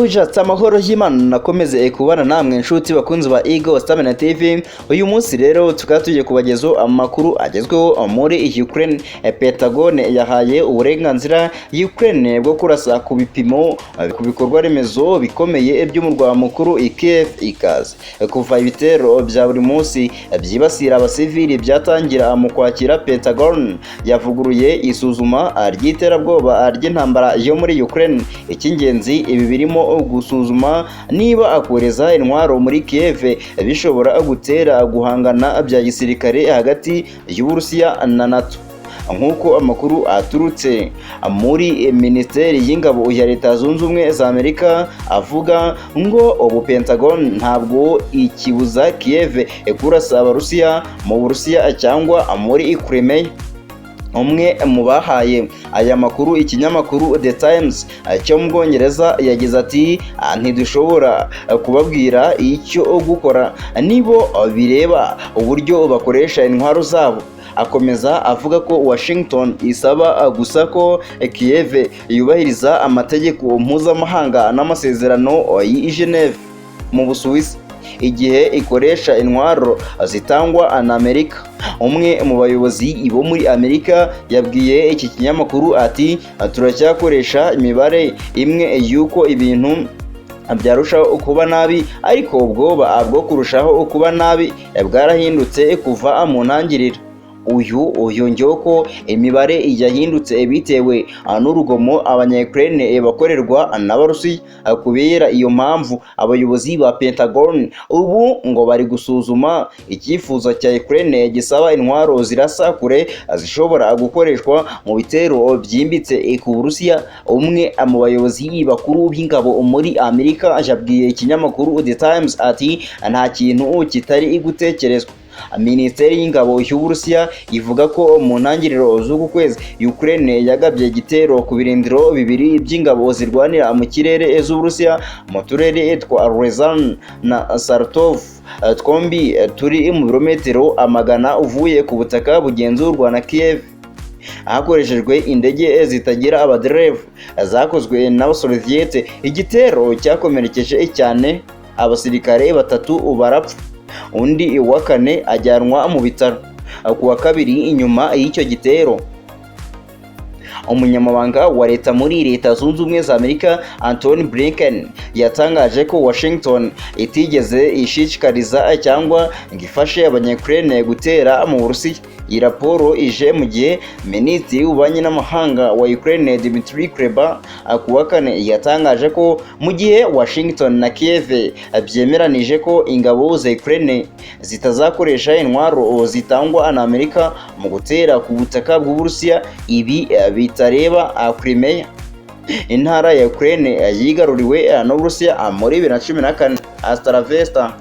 Ndabujatse amahoro y'Imana nakomeze kubana namwe inshuti bakunzi ba Igiye TV. Uyu munsi rero tukaba tugiye kubagezaho amakuru agezweho muri Ukraine. Pentagon yahaye uburenganzira Ukraine bwo kurasa ku bipimo ku bikorwa remezo bikomeye by'umurwa mukuru Kiev. Ikaze kuva ibitero bya buri munsi byibasira abasivili byatangira mu kwakira, Pentagon yavuguruye isuzuma ry'iterabwoba ry'intambara yo muri Ukraine. Icy'ingenzi ibi birimo gusuzuma niba akohereza intwaro muri Kiev bishobora gutera guhangana bya gisirikare hagati y'Uburusiya na NATO. Nk'uko amakuru aturutse muri Minisiteri y'Ingabo ya Leta Zunze Ubumwe za Amerika avuga ngo ubu Pentagon ntabwo ikibuza Kiev kurasa Abarusiya mu Burusiya cyangwa muri Crimea. Umwe mu bahaye aya makuru ikinyamakuru The Times cyo mu Bwongereza yagize ati ntidushobora kubabwira icyo gukora nibo bireba uburyo bakoresha intwaro zabo. Akomeza avuga ko Washington isaba gusa ko Kiev yubahiriza amategeko mpuzamahanga n'amasezerano y'i Geneve mu Busuwisi igihe ikoresha intwaro zitangwa na Amerika. Umwe mu bayobozi bo muri Amerika yabwiye iki kinyamakuru ati turacyakoresha imibare imwe y'uko ibintu byarushaho kuba nabi, ariko ubwoba bwo kurushaho kuba nabi bwarahindutse kuva mu ntangiriro. Uyu yongeyeho ko imibare yahindutse bitewe n'urugomo abanya-Ukraine bakorerwa n'Abarusiya. Kubera iyo mpamvu abayobozi ba Pentagon ubu ngo bari gusuzuma icyifuzo cya Ukraine gisaba intwaro zirasa kure zishobora gukoreshwa mu bitero byimbitse ku Burusiya. Umwe mu bayobozi bakuru b'ingabo muri Amerika yabwiye ikinyamakuru The Times ati nta kintu kitari gutekerezwa. Minisiteri y'Ingabo y'Uburusiya ivuga ko mu ntangiriro z'uku kwezi Ukraine yagabye igitero ku birindiro bibiri by'ingabo zirwanira mu kirere z'Uburusiya mu turere twa Ryazan na Saratov, twombi turi mu birometero amagana uvuye ku butaka bugenzurwa na Kiev. Hakoreshejwe indege zitagira abaderevu zakozwe n'Abasoviete. Igitero cyakomerekeje cyane abasirikare batatu barapfa, undi wa kane ajyanwa mu bitaro. Ku wa kabiri inyuma y'icyo gitero, umunyamabanga wa leta muri Leta Zunze Ubumwe za Amerika Antony Blinken yatangaje ko Washington itigeze ishishikariza cyangwa ngo ifashe abanya-Ukraine gutera mu Burusiya. Iyi raporo ije mu gihe Minisitiri w'Ububanyi n'Amahanga wa Ukraine Dmytro Kuleba ku wa kane yatangaje ko mu gihe Washington na Kiev byemeranije ko ingabo za Ukraine zitazakoresha intwaro zitangwa na Amerika mu gutera ku butaka bw'Uburusiya, ibi bitareba Crimea, intara ya Ukraine yigaruriwe n'Uburusiya muri 2014. Hasta la vista.